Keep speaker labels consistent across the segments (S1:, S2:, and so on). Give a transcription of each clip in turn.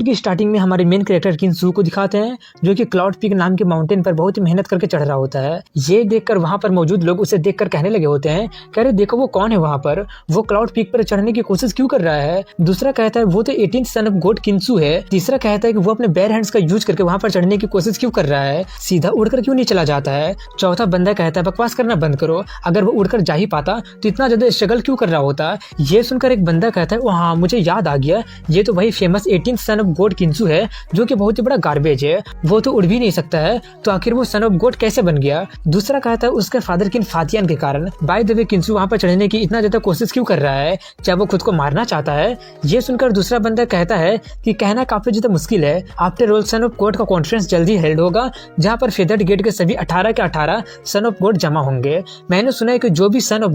S1: की स्टार्टिंग में हमारे मेन कैरेक्टर किनसू को दिखाते हैं जो कि क्लाउड पीक नाम के माउंटेन पर बहुत ही मेहनत करके चढ़ रहा होता है। ये देखकर वहां पर मौजूद लोग उसे देखकर कहने लगे होते हैं, कह रहे देखो वो कौन है वहां पर, वो क्लाउड पीक पर चढ़ने की कोशिश क्यों कर रहा है। दूसरा कहता है वो तो 18th सन ऑफ गॉड किनसू है। तीसरा कहता है कि वो अपने बेयर हैंड्स का यूज करके वहां पर चढ़ने की कोशिश क्यों कर रहा है, सीधा उड़कर क्यों नहीं चला जाता है। चौथा बंदा कहता है बकवास करना बंद करो, अगर वो उड़कर जा ही पाता तो इतना ज्यादा स्ट्रगल क्यों कर रहा होता। ये सुनकर एक बंदा कहता है ओ हाँ मुझे याद आ गया, ये तो वही famous 18th son of God किनसू है जो कि बहुत ही बड़ा गार्बेज है, वो तो उड़ भी नहीं सकता है, तो आखिर वो सन ऑफ गॉड कैसे बन गया। दूसरा कहता है उसके फादर किन फातियान के कारण। बाय द वे किनसू वहां पर चढ़ने की इतना ज्यादा कोशिश क्यों कर रहा है, क्या वो खुद को मारना चाहता है। ये सुनकर दूसरा बंदा कहता है कि कहना काफी ज्यादा मुश्किल है, after all sun of God का कॉन्फ्रेंस जल्दी हेल्ड होगा जहाँ पर फेदर्ड गेट के सभी 18 के 18 सन ऑफ गॉड जमा होंगे। मैंने सुना है कि जो भी सन ऑफ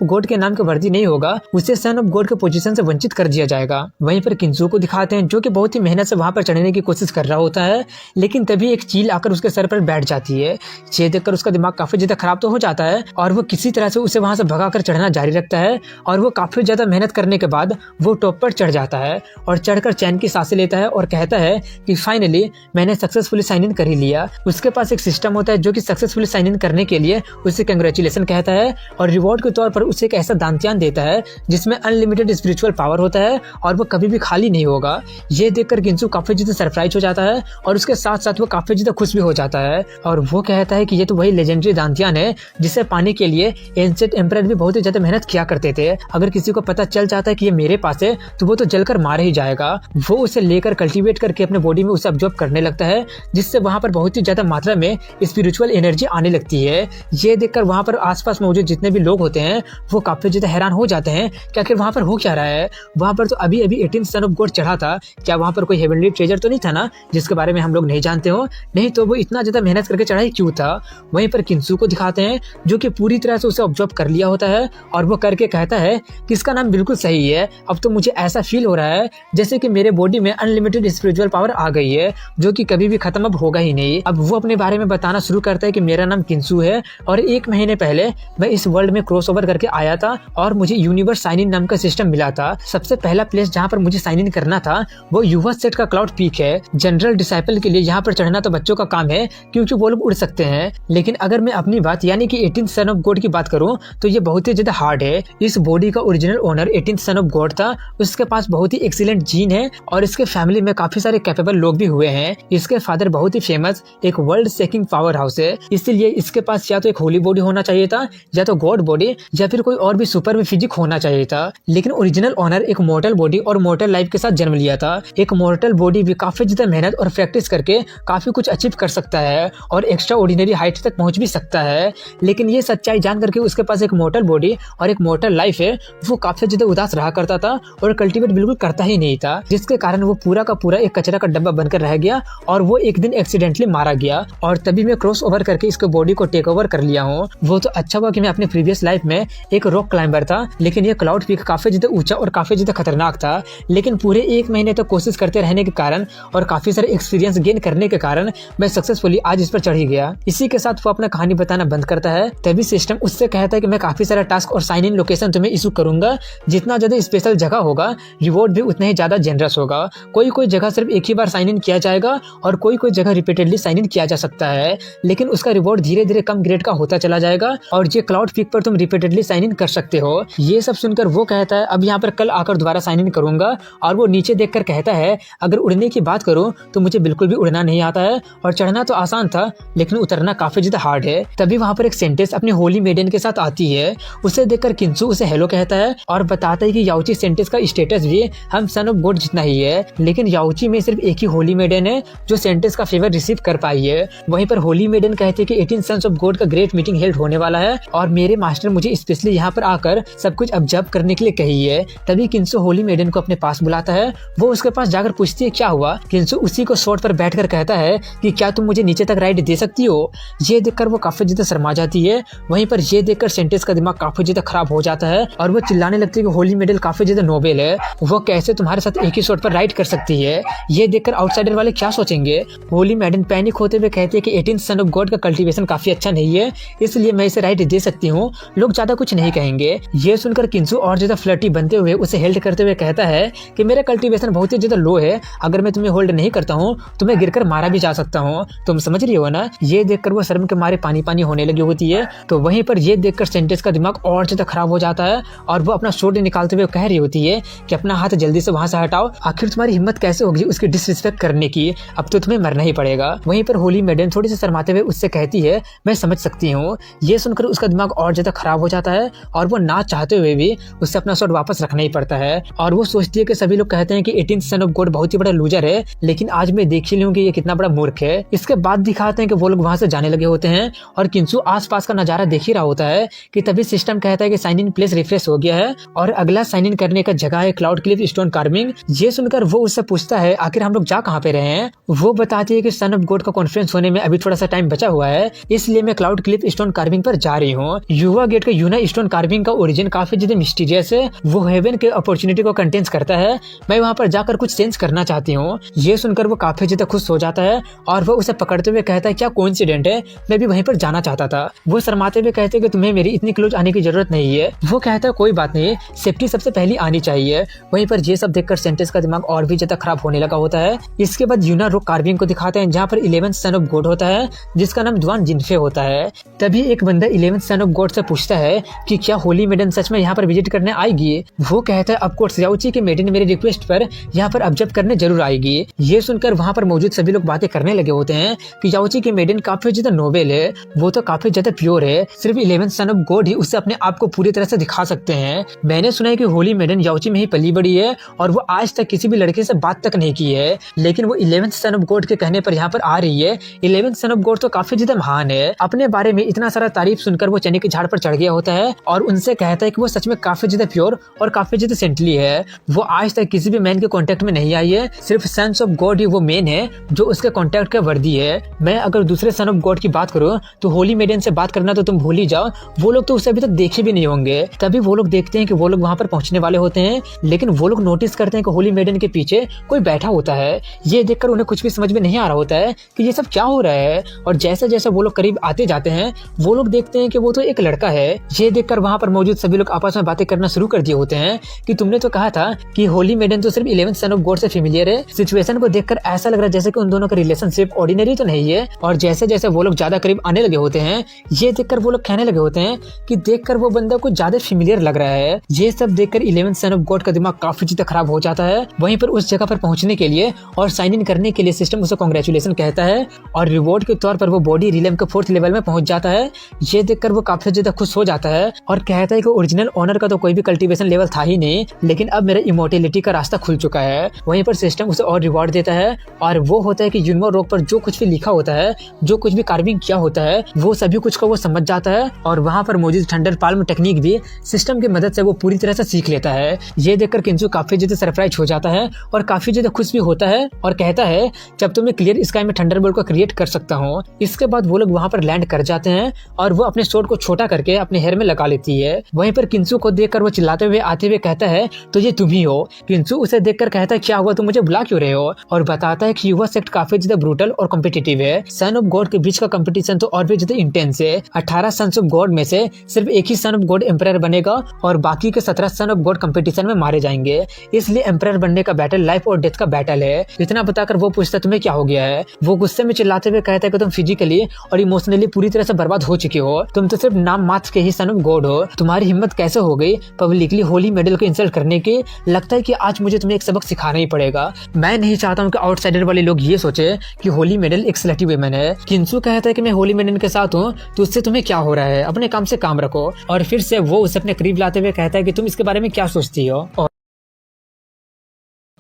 S1: गॉड के नाम का वर्दी नहीं होगा उसे सन ऑफ गॉड के पोजीशन से वंचित कर दिया जाएगा। वहीं पर किनसू को दिखाते हैं जो कि बहुत ही मेहनत से वहां पर चढ़ने की कोशिश कर रहा होता है, लेकिन तभी एक चील आकर उसके सर पर बैठ जाती है। ये देखकर उसका दिमाग काफी ज्यादा खराब तो हो जाता है और वो किसी तरह से उसे वहां से भगाकर चढ़ना जारी रखता है और वो काफी ज्यादा मेहनत करने के बाद वो टॉप पर चढ़ जाता है और चढ़कर चैन की सांसें लेता है और कहता है कि फाइनली मैंने सक्सेसफुली साइन इन कर ही लिया। उसके पास एक सिस्टम होता है जो कि सक्सेसफुली साइन इन करने के लिए उसे कंग्रेचुलेशन कहता है और रिवॉर्ड के तौर पर उसे एक ऐसा दानत्यान देता है जिसमें अनलिमिटेड स्पिरिचुअल पावर होता है और वो कभी भी खाली नहीं होगा। ये देखकर किनसू काफी ज्यादा सरप्राइज हो जाता है और उसके साथ साथ वो काफी ज्यादा खुश भी हो जाता है और वो कहता है कि ये तो वही लेजेंडरी दानत्यान है जिसे पाने के लिए एंशिएंट एम्परर भी बहुत ही ज्यादा मेहनत किया करते थे। अगर किसी को पता चल जाता है कि ये मेरे पास है तो वो तो जलकर मार ही जाएगा। वो उसे लेकर कल्टीवेट करके अपने बॉडी में उसे अब्जॉर्ब करने लगता है जिससे वहां पर बहुत ही ज्यादा मात्रा में स्पिरिचुअल एनर्जी आने लगती है। ये देखकर वहां पर आसपास मौजूद जितने भी लोग होते हैं वो काफी ज्यादा हैरान हो जाते हैं कि आखिर वहां पर हो क्या रहा है। वहां पर तो अभी 18th सन ऑफ गॉड चढ़ा था, क्या वहां पर कोई हेवनली ट्रेजर तो नहीं था ना जिसके बारे में हम लोग नहीं जानते हो, नहीं तो वो इतना ज्यादा मेहनत करके चढ़ाई क्यों था। वहीं पर किनसू को दिखाते हैं जो कि पूरी तरह से उसे ऑब्जर्व कर लिया होता है और वो करके कहता है कि इसका नाम बिल्कुल सही है, अब तो मुझे ऐसा फील हो रहा है जैसे कि मेरे बॉडी में अनलिमिटेड स्पिरिचुअल पावर आ गई है जो कि कभी भी खत्म अब होगा ही नहीं। अब वो अपने बारे में बताना शुरू करता है कि मेरा नाम किनसू है और 1 महीने पहले मैं इस वर्ल्ड में क्रॉस ओवर करके आया था और मुझे यूनिवर्स साइन इन नाम का सिस्टम मिला था। सबसे पहला प्लेस जहाँ पर मुझे साइन इन करना था वो युवा सेट का क्लाउड पीक है। जनरल डिसाइपल के लिए यहाँ पर चढ़ना तो बच्चों का काम है क्योंकि वो लोग उड़ सकते हैं, लेकिन अगर मैं अपनी बात यानी कि 18th सन ऑफ गॉड की बात करूँ तो ये बहुत ही ज्यादा हार्ड है। इस बॉडी का original owner 18th son of God था, उसके पास बहुत ही एक्सीलेंट जीन है और इसके फैमिली में काफी सारे कैपेबल लोग भी हुए हैं। इसके फादर बहुत ही फेमस एक वर्ल्ड सेकिंग पावर हाउस है, इसलिए इसके पास या तो एक होली बॉडी होना चाहिए था या तो गॉड बॉडी या फिर कोई और भी सुपर में फिजिक होना चाहिए था। लेकिन ओरिजिनल ओनर एक मॉर्टल बॉडी और मॉर्टल लाइफ के साथ जन्म लिया था। एक मॉर्टल बॉडी भी काफी ज्यादा मेहनत और प्रैक्टिस करके काफी कुछ अचीव कर सकता है और एक्स्ट्रा ऑर्डिनरी हाइट तक पहुंच भी सकता है, लेकिन ये सच्चाई जान करके उसके पास एक मॉर्टल बॉडी और एक मॉर्टल लाइफ है, वो काफी ज्यादा उदास रहा करता था और कल्टीवेट बिल्कुल करता ही नहीं था, जिसके कारण वो पूरा का पूरा एक कचरा का डब्बा बनकर रह गया और वो एक दिन एक्सीडेंटली मारा गया। और तभी मैं क्रॉस ओवर करके इसके बॉडी को टेक ओवर कर लिया हूँ। वो तो अच्छा हुआ कि मैं अपने प्रीवियस लाइफ में एक रॉक क्लाइंबर था, लेकिन ये क्लाउड पीक काफी ज्यादा ऊंचा और काफी ज्यादा खतरनाक था, लेकिन पूरे 1 महीने तक कोशिश करते रहने के कारण और काफी सारे एक्सपीरियंस गेन करने के कारण मैं सक्सेसफुली आज इस पर चढ़ ही गया। इसी के साथ वो अपना कहानी बताना बंद करता है। तभी सिस्टम उससे कहता है कि मैं काफी सारा टास्क और साइन इन लोकेशन तुम्हें इशू करूंगा, जितना ज्यादा स्पेशल जगह होगा रिवॉर्ड भी उतना ही ज्यादा जेनरस होगा। कोई कोई जगह सिर्फ एक ही बार साइन इन किया जाएगा और कोई कोई जगह रिपीटेडली साइन इन किया जा सकता है, लेकिन उसका रिवॉर्ड धीरे धीरे कम ग्रेड का होता चला जाएगा और ये क्लाउड पीक पर तुम रिपीटेडली साइन इन कर सकते हो। ये सब सुनकर वो कहता है अब यहाँ पर कल आकर दोबारा साइन इन करूंगा और वो नीचे देखकर कहता है अगर उड़ने की बात करूं तो मुझे बिल्कुल भी उड़ना नहीं आता है और चढ़ना तो आसान था लेकिन उतरना काफी ज्यादा हार्ड है। तभी वहां पर एक सेंटेंस अपनी होली मेडन के साथ आती है, उसे देखकर किनसू उसे हेलो कहता है और बताता है कि याउची सेंटेंस का स्टेटस भी हम सन ऑफ गॉड जितना ही है, लेकिन याउची में सिर्फ एक ही होली मेडन है जो सेंटेंस का फेवर रिसीव कर पाई है। वहीं पर होली मेडन कहते हैं कि 18 सन्स ऑफ गॉड का ग्रेट मीटिंग हेल्ड होने वाला है और मेरे मास्टर मुझे स्पेशली यहाँ पर आकर सब कुछ ऑब्जर्व करने के लिए कही है। तभी किनसू होली मेडन को अपने पास बुलाता है, वो उसके पास जाकर पूछती है क्या हुआ। किनसू उसी को शॉर्ट पर बैठकर कहता है कि क्या तुम मुझे नीचे तक राइड दे सकती हो। ये देखकर वो काफी ज्यादा शर्मा जाती है। वहीं पर ये देखकर सेंटेंस का दिमाग काफी ज्यादा खराब हो जाता है और वो चिल्लाने लगती है कि होली मेडल काफी ज्यादा नोबेल है, वो कैसे तुम्हारे साथ एक ही शॉट पर राइड कर सकती है। ये देखकर आउटसाइडर वाले क्या सोचेंगे। होली मेडन पैनिक होते हुए कहती है कि 18th सन ऑफ गॉड का कल्टीवेशन काफी अच्छा नहीं है, इसलिए मैं इसे राइड दे सकती हूँ, लोग ज्यादा कुछ नहीं कहेंगे। ये सुनकर किनसू और ज्यादा फ्लर्टी बनते हुए उसे हेल्ड करते हुए कहता है कि मेरा कल्टीवेशन बहुत बहुत ही ज्यादा लो है, अगर मैं तुम्हें होल्ड नहीं करता हूँ तो मैं गिरकर मारा भी जा सकता हूँ, तुम समझ रही हो ना। ये देखकर वो शर्म के मारे पानी पानी होने लगी होती है। तो वहीं पर ये देखकर सेंटेंस का दिमाग और ज्यादा खराब हो जाता है और वो अपना शोल्डर निकालते हुए कह रही होती है कि अपना हाथ जल्दी से वहां से हटाओ, आखिर तुम्हारी हिम्मत कैसे होगी उसकी डिसरिस्पेक्ट करने की, अब तो तुम्हें मरना ही पड़ेगा। वहीं पर होली मेडन थोड़ी सी शर्माते हुए उससे कहती है मैं समझ सकती हूँ। ये सुनकर उसका दिमाग और ज्यादा खराब हो जाता है और वो ना चाहते हुए भी उससे अपना शॉट वापस रखना ही पड़ता है। और वो सोचती है कि सभी लोग कहते हैं कि 18th सन ऑफ गॉड बहुत ही बड़ा लूजर है, लेकिन आज मैं देख ही लूं कि ये कितना बड़ा मूर्ख है। इसके बाद दिखाते हैं कि वो लोग वहां से जाने लगे होते हैं और किंसु आसपास का नजारा देख ही रहा होता है कि तभी सिस्टम कहता है कि साइन इन प्लेस रिफ्रेश हो गया है और अगला साइन इन करने का जगह है क्लाउड क्लिफ स्टोन कार्विंग। ये सुनकर वो उससे पूछता है आखिर हम लोग जा कहाँ पे रहे हैं। वो बताती है कि सन ऑफ गॉड का कॉन्फ्रेंस होने में अभी थोड़ा सा टाइम बचा हुआ है, इसलिए मैं क्लाउड क्लिफ स्टोन कार्विंग पर जा रही हूँ। युवा गेट का यूना स्टोन कार्विंग का ओरिजिन काफी ज्यादा मिस्टीरियस है, वो हेवन के अपॉर्चुनिटी को कंटेन्स करता है, मैं वहाँ पर जाकर कुछ सेंस करना चाहती हूँ। ये सुनकर वो काफी ज्यादा खुश हो जाता है और वो उसे पकड़ते हुए कहता है क्या कोइंसिडेंट है, मैं भी वहीं पर जाना चाहता था। वो शर्माते हुए कहते हैं कि तुम्हें मेरी इतनी क्लोज आने की जरूरत नहीं है। वो कहता है कोई बात नहीं, सेफ्टी सबसे पहली आनी चाहिए। वहीं पर ये सब देखकर सेंटेंस का दिमाग और भी ज्यादा खराब होने लगा होता है। इसके बाद यूना रॉक कार्विंग को दिखाते हैं जहाँ पर 11th सन ऑफ गॉड होता है जिसका नाम द्वान जिनफे होता है। तभी एक बंदा 11th सन ऑफ गॉड से पूछता है कि क्या होली मेडन सच में यहाँ पर विजिट करने आएगी। वो कहता है ऑफकोर्स याओची की मेडन मेरी रिक्वेस्ट पर यहाँ पर ऑब्जर्व करने जरूर आएगी। ये सुनकर वहाँ पर मौजूद सभी लोग बातें करने लगे होते हैं कि याओची की मेडन काफी ज्यादा नोबेल है, वो तो काफी ज्यादा प्योर है, सिर्फ 11th सन ऑफ गॉड ही उससे अपने आप को पूरी तरह से दिखा सकते हैं। मैंने सुना है कि होली मेडन याओची में ही पली बड़ी है और वो आज तक किसी भी लड़के से बात तक नहीं की है, लेकिन वो 11th सन ऑफ गॉड के कहने पर यहाँ पर आ रही है। 11th सन ऑफ गॉड तो काफी ज्यादा महान है। अपने बारे में इतना सारा तारीफ सुनकर वो चने के झाड़ पर चढ़ गया होता है और उनसे कहता है कि वो सच में काफी ज्यादा प्योर और काफी ज्यादा सेंटली है। वो आज तक किसी भी मैन के कांटेक्ट में नहीं आई है, सिर्फ सन्स ऑफ गॉड ही वो मैन है जो उसके कांटेक्ट का वर्दी है। मैं अगर दूसरे सन ऑफ गॉड की बात करूँ तो होली मेडन से बात करना तो तुम भूल ही जाओ, वो लोग तो उसे अभी तक देखे भी नहीं होंगे। तभी वो लोग देखते हैं कि वो लोग वहाँ पर पहुंचने वाले होते हैं, लेकिन वो लोग नोटिस करते हैं कि होली मेडन के पीछे कोई बैठा होता है। ये देखकर उन्हें कुछ भी समझ में नहीं आ रहा होता है कि ये सब क्या हो रहा है। और जैसे जैसे वो लोग करीब आते जाते हैं वो लोग देखते हैं कि वो तो एक लड़का है। ये देखकर वहाँ पर मौजूद सभी लोग आपस में बातें करना शुरू कर दिए होते हैं कि तुमने तो कहा था कि होली मेडन तो सिर्फ 11th सन ऑफ गॉड से फेमिलियर है। सिचुएशन को देखकर ऐसा लग रहा है जैसे कि उन दोनों का रिलेशनशिप ऑर्डिनरी तो नहीं है। और जैसे जैसे वो लोग ज्यादा करीब आने लगे होते हैं ये देखकर वो लोग कहने लगे होते हैं कि देखकर वो बंदा कुछ ज्यादा फेमिलियर लग रहा है। ये सब देखकर 11th सन ऑफ गॉड का दिमाग काफी ज्यादा खराब हो जाता है। वहीं पर उस जगह पर पहुंचने के लिए और साइन इन करने के लिए सिस्टम उसे कांग्रेचुलेशन कहता है और रिवॉर्ड के तौर पर वो बॉडी रिलेम के 4th लेवल में पहुंच जाता है। ये देखकर वो काफी ज्यादा खुश हो जाता है और कहता है कि ओरिजिनल ओनर का तो कोई भी कल्टीवेशन लेवल था ही नहीं, लेकिन अब मेरा इमोर्टेलिटी का रास्ता खुल चुका है। वहीं पर सिस्टम उसे और रिवॉर्ड देता है और वो होता है कि यूनमो रॉक पर जो कुछ भी लिखा होता है, जो कुछ भी कार्विंग किया होता है, वो सभी कुछ को वो समझ जाता है और वहाँ पर मौजूद थंडर पाल्म टेक्निक भी सिस्टम की मदद से वो पूरी तरह से सीख लेता है। ये देखकर किंसु काफी ज्यादा सरप्राइज हो जाता है और काफी ज्यादा खुश भी होता है और कहता है जब तो मैं क्लियर स्काई में थंडरबोल्ट को क्रिएट कर सकता हूँ। इसके बाद वो लोग वहाँ पर लैंड कर जाते हैं और वो अपने स्वॉर्ड को छोटा करके अपने हेयर में लगा लेती है। वहीं पर किंसु को देखकर वो चिल्लाते हुए आते हुए कहता है तो ये तुम ही हो। किंसु उसे देखकर कहता है क्या हुआ, तुम मुझे बुला क्यों रहे हो, और बताता है कि युवा सेक्ट काफी ज्यादा ब्रूटल और कॉम्पिटिटिव है। सन ऑफ गॉड के बीच का कंपटीशन तो और भी ज्यादा इंटेंस है। 18 सन्स ऑफ गॉड में से सिर्फ एक ही सन ऑफ गॉड एम्परर बनेगा और बाकी के 17 सन ऑफ गॉड कंपटीशन में मारे जाएंगे। इसलिए एम्परर बनने का बैटल लाइफ और डेथ का बैटल है। इतना बताकर वो पूछता तुम्हें क्या हो गया है। वो गुस्से में चिल्लाते हुए कहता है कि तुम फिजिकली और इमोशनली पूरी तरह से बर्बाद हो चुके हो, तुम तो सिर्फ नाम मात्र के ही सन ऑफ गॉड हो। तुम्हारी हिम्मत कैसे हो गई पब्लिकली होली मेडल को इंसल्ट करने की। लगता है कि आज मुझे तुम्हें एक सबक सिखाना ही पड़ेगा। मैं नहीं चाहता हूँ कि आउटसाइडर वाले लोग ये सोचे कि होली मेडल एक सेलेक्टिव वुमेन है। किंसु कहता है कि मैं होली मेडल के साथ हूँ तो उससे तुम्हें क्या हो रहा है, अपने काम से काम रखो। और फिर से वो उसे अपने करीब लाते हुए कहता है कि तुम इसके बारे में क्या सोचती हो।